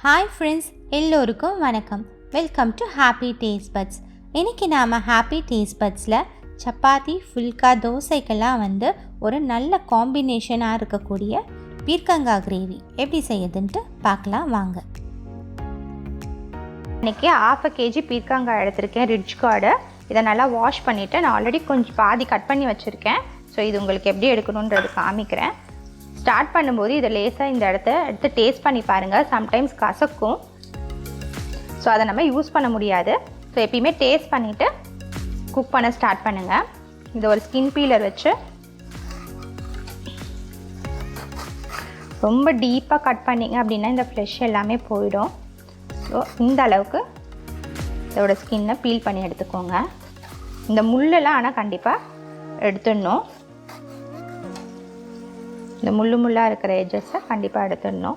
Hi friends, எல்லோருக்கும் வணக்கம். Welcome to happy taste buds. இன்றைக்கி நாம் ஹாப்பி டேஸ்ட் பட்ஸில் சப்பாத்தி, ஃபுல்கா, தோசைக்கெல்லாம் ஒரு நல்ல காம்பினேஷனாக இருக்கக்கூடிய பீர்க்கங்காய் கிரேவி எப்படி செய்யுதுன்ட்டு பார்க்கலாம் வாங்க. இன்றைக்கி 1/2 kg பீர்க்கங்காய் எடுத்திருக்கேன், ரிட்ஜ் கார்டு. இதை நல்லா வாஷ் பண்ணிவிட்டு நான் ஆல்ரெடி கொஞ்சம் பாதி கட் பண்ணி வச்சுருக்கேன். ஸோ இது உங்களுக்கு எப்படி எடுக்கணுன்றது காமிக்கிறேன். ஸ்டார்ட் பண்ணும்போது இதை லேசாக இந்த இடத்த எடுத்து டேஸ்ட் பண்ணி பாருங்கள். சம்டைம்ஸ் கசக்கும், ஸோ அதை நம்ம யூஸ் பண்ண முடியாது. ஸோ எப்பயுமே டேஸ்ட் பண்ணிவிட்டு குக் பண்ண ஸ்டார்ட் பண்ணுங்கள். இதை ஒரு ஸ்கின் பீலர் வச்சு ரொம்ப டீப்பாக கட் பண்ணிங்க அப்படின்னா இந்த ஃப்ளஷ் எல்லாமே போயிடும். ஸோ இந்த அளவுக்கு இதோட ஸ்கின்னை பீல் பண்ணி எடுத்துக்கோங்க. இந்த முள்ளெல்லாம் ஆனால் கண்டிப்பாக எடுத்துடணும். இந்த முள்ளாக இருக்கிற எட்ஜஸை கண்டிப்பாக எடுத்துடணும்.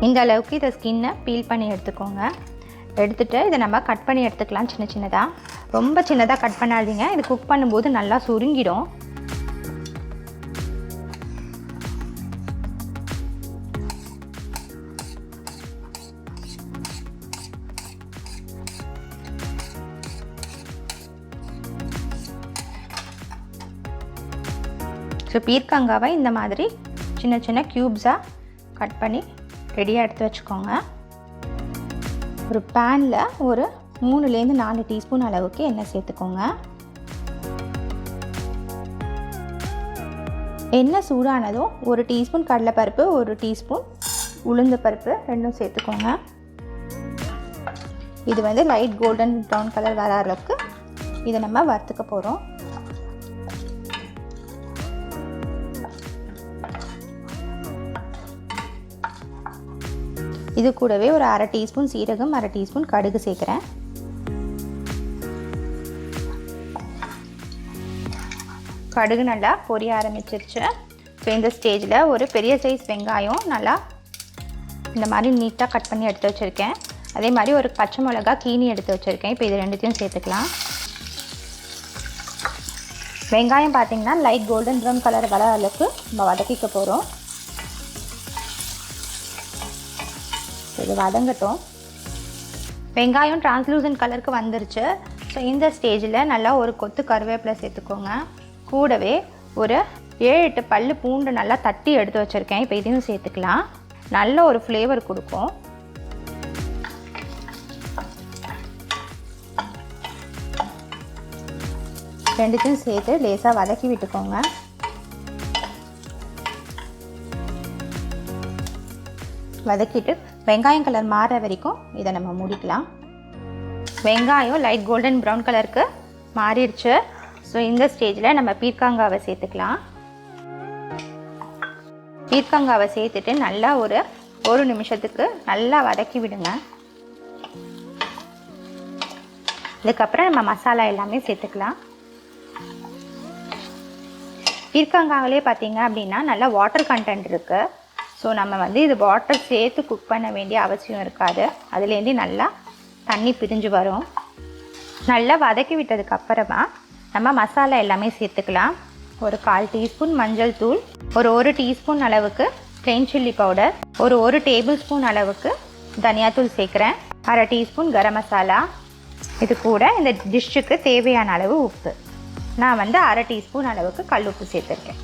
இந்த அளவுக்கு இதை ஸ்கின்னை பீல் பண்ணி எடுத்துக்கோங்க. எடுத்துகிட்டு இதை நம்ம கட் பண்ணி எடுத்துக்கலாம் சின்ன சின்னதாக. ரொம்ப சின்னதாக கட் பண்ணாதீங்க, இது குக் பண்ணும்போது நல்லா சுருங்கிடும். ஸோ பீர்க்கங்காவை இந்த மாதிரி சின்ன சின்ன க்யூப்ஸாக கட் பண்ணி ரெடியாக எடுத்து வச்சுக்கோங்க. ஒரு பேனில் ஒரு 3-4 டீஸ்பூன் அளவுக்கு எண்ணெய் சேர்த்துக்கோங்க. எண்ணெய் சூடானதும் 1 டீஸ்பூன் கடலைப்பருப்பு, 1 டீஸ்பூன் உளுந்து பருப்பு ரெண்டும் சேர்த்துக்கோங்க. இது லைட் கோல்டன் ப்ரௌன் கலர் வர அளவுக்கு இதை நம்ம வறுத்துக்க போகிறோம். இது கூடவே ஒரு 1/2 டீஸ்பூன் சீரகம், 1/2 டீஸ்பூன் கடுகு சேர்க்குறேன். கடுகு நல்லா பொரிய ஆரம்பிச்சிருச்சு. ஸோ இந்த ஸ்டேஜில் ஒரு பெரிய சைஸ் வெங்காயம் நல்லா இந்த மாதிரி நீட்டாக கட் பண்ணி எடுத்து வச்சுருக்கேன். அதே மாதிரி ஒரு பச்சை மிளகா கீனி எடுத்து வச்சுருக்கேன். இப்போ இது ரெண்டுத்தையும் சேர்த்துக்கலாம். வெங்காயம் பார்த்திங்கன்னா லைட் கோல்டன் ப்ரௌன் கலர் வர அளவுக்கு நம்ம வதக்கிக்க போகிறோம். இது வதங்கட்டும். வெங்காயம் டிரான்ஸ்லூசன்ட் கலருக்கு வந்துருச்சு. ஸோ இந்த ஸ்டேஜில் நல்லா ஒரு கொத்து கருவேப்பிலை சேர்த்துக்கோங்க. கூடவே ஒரு 7-8 பல்லு பூண்டு நல்லா தட்டி எடுத்து வச்சுருக்கேன். இப்போ இதையும் சேர்த்துக்கலாம். நல்ல ஒரு ஃப்ளேவர் கொடுக்கும். ரெண்டுத்தையும் சேர்த்து லேசாக வதக்கி விட்டுக்கோங்க. வதக்கிட்டு வெங்காயம் கலர் மாற வரைக்கும் இதை நம்ம மூடிக்கலாம். வெங்காயம் லைட் கோல்டன் ப்ரௌன் கலருக்கு மாறிடுச்சு. ஸோ இந்த ஸ்டேஜில் நம்ம பீர்க்கங்காவை சேர்த்துக்கலாம். பீர்க்கங்காவை சேர்த்துட்டு நல்லா ஒரு நிமிஷத்துக்கு நல்லா வதக்கி விடுங்க. இதுக்கப்புறம் நம்ம மசாலா எல்லாமே சேர்த்துக்கலாம். பீர்க்கங்காவிலே பார்த்தீங்க அப்படின்னா நல்லா வாட்டர் கண்டென்ட் இருக்குது. ஸோ நம்ம இது வாட்டர் சேர்த்து குக் பண்ண வேண்டிய அவசியம் இருக்காது. அதுலேருந்து நல்லா தண்ணி பிரிஞ்சு வரும். நல்லா வதக்கி விட்டதுக்கப்புறமா நம்ம மசாலா எல்லாமே சேர்த்துக்கலாம். ஒரு 1/4 டீஸ்பூன் மஞ்சள் தூள், ஒரு டீஸ்பூன் அளவுக்கு ப்ளெயின் சில்லி பவுடர், ஒரு டேபிள் ஸ்பூன் அளவுக்கு தனியாத்தூள் சேர்க்குறேன், 1/2 டீஸ்பூன் கரம் மசாலா. இது கூட இந்த டிஷ்ஷுக்கு தேவையான அளவு உப்பு. நான் 1/2 டீஸ்பூன் அளவுக்கு கல் உப்பு சேர்த்துருக்கேன்.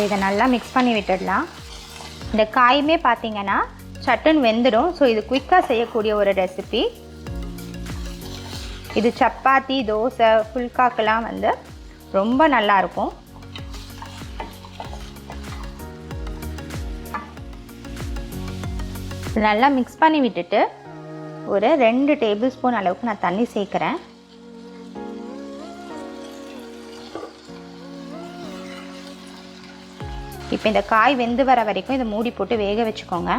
இதை நல்லா மிக்ஸ் பண்ணி விட்டுடலாம். இந்த காயுமே பார்த்தீங்கன்னா சட்டுன்னு வெந்துடும். ஸோ இது குயிக்காக செய்யக்கூடிய ஒரு ரெசிபி. இது சப்பாத்தி, தோசை, ஃபுல்காக்கெல்லாம் ரொம்ப நல்லாயிருக்கும். நல்லா மிக்ஸ் பண்ணி விட்டுட்டு ஒரு 2 டேபிள் ஸ்பூன் அளவுக்கு நான் தண்ணி சேர்க்குறேன். இப்போ இந்த காய் வெந்து வர வரைக்கும் இதை மூடி போட்டு வேக வச்சுக்கோங்க.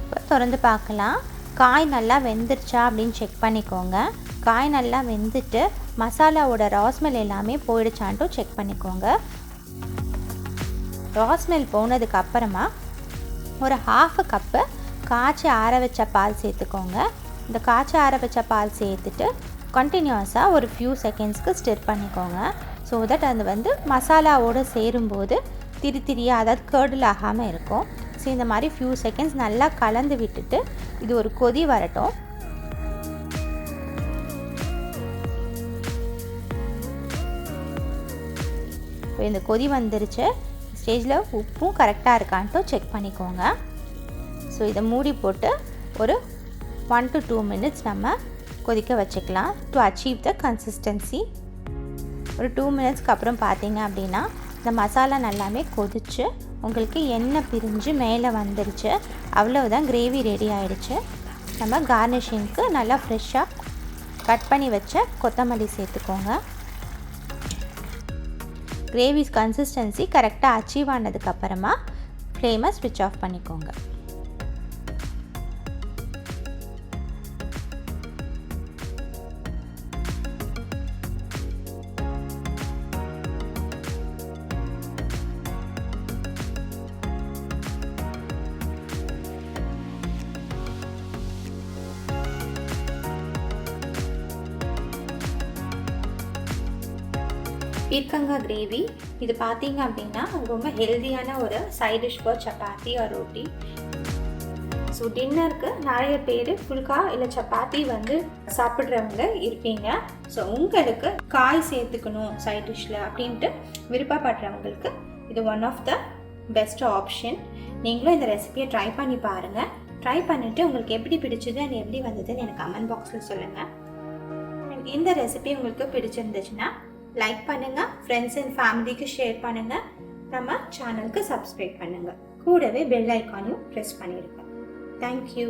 இப்போ திறந்து பார்க்கலாம். காய் நல்லா வெந்துருச்சா அப்படின்னு செக் பண்ணிக்கோங்க. காய் நல்லா வெந்துட்டு மசாலாவோட ராஸ்மெல் எல்லாமே போயிடுச்சான்ட்டு செக் பண்ணிக்கோங்க. ராஸ்மெல் போனதுக்கப்புறமா ஒரு 1/2 கப்பு காய்ச்சி ஆற வச்ச பால் சேர்த்துக்கோங்க. இந்த காய்ச்ச ஆற வச்ச பால் சேர்த்துட்டு கண்டினியூஸாக ஒரு ஃபியூ செகண்ட்ஸ்க்கு ஸ்டிர் பண்ணிக்கோங்க. ஸோ தட் அது வந்து மசாலாவோடு சேரும்போது திரியாக அதாவது கர்டில் ஆகாமல் இருக்கும். ஸோ இந்த மாதிரி ஃபியூ செகண்ட்ஸ் நல்லா கலந்து விட்டுட்டு இது ஒரு கொதி வரட்டும். இப்போ இந்த கொதி வந்துருச்சு. ஸ்டேஜில் உப்பும் கரெக்டாக இருக்கான்ட்டு செக் பண்ணிக்கோங்க. ஸோ இதை மூடி போட்டு ஒரு 1 to 2 minutes நம்ம கொதிக்க வச்சுக்கலாம் டு அச்சீவ் த கன்சிஸ்டன்சி. ஒரு 2 minutesக்கு அப்புறம் பார்த்தீங்க அப்படின்னா இந்த மசாலா நல்லாமே கொதிச்சு உங்களுக்கு எண்ணெய் பிரிஞ்சு மேலே வந்துருச்சு. அவ்வளவுதான், கிரேவி ரெடி ஆகிடுச்சு. நம்ம கார்னிஷிங்க்கு நல்லா ஃப்ரெஷ்ஷாக கட் பண்ணி வச்ச கொத்தமல்லி சேர்த்துக்கோங்க. கிரேவி கன்சிஸ்டன்சி கரெக்டாக அச்சீவ் ஆனதுக்கப்புறமா ஃப்ளேமை ஸ்விட்ச் ஆஃப் பண்ணிக்கோங்க. பீர்க்கங்காய் கிரேவி இது பார்த்தீங்க அப்படின்னா ரொம்ப ஹெல்தியான ஒரு side dish for chapati or roti. So டின்னருக்கு நிறைய பேர் ஃபுல்கா இல்லை சப்பாத்தி வந்து சாப்பிட்றவங்க இருப்பீங்க. ஸோ உங்களுக்கு காய் சேர்த்துக்கணும் சைட் டிஷ்ஷில் அப்படின்ட்டு விருப்பப்படுறவங்களுக்கு இது one of the best option. நீங்களும் இந்த ரெசிபியை ட்ரை பண்ணி பாருங்கள். ட்ரை பண்ணிவிட்டு உங்களுக்கு எப்படி பிடிச்சது அண்ட் எப்படி வந்ததுன்னு எனக்கு கமெண்ட் பாக்ஸில் சொல்லுங்கள். இந்த ரெசிபி உங்களுக்கு பிடிச்சிருந்துச்சுன்னா லைக் பண்ணுங்கள், ஃப்ரெண்ட்ஸ் அண்ட் ஃபேமிலிக்கு ஷேர் பண்ணுங்கள், நம்ம சேனலுக்கு சப்ஸ்கிரைப் பண்ணுங்கள், கூடவே பெல் ஐக்கானையும் ப்ரெஸ் பண்ணிடுங்க. தேங்க்யூ.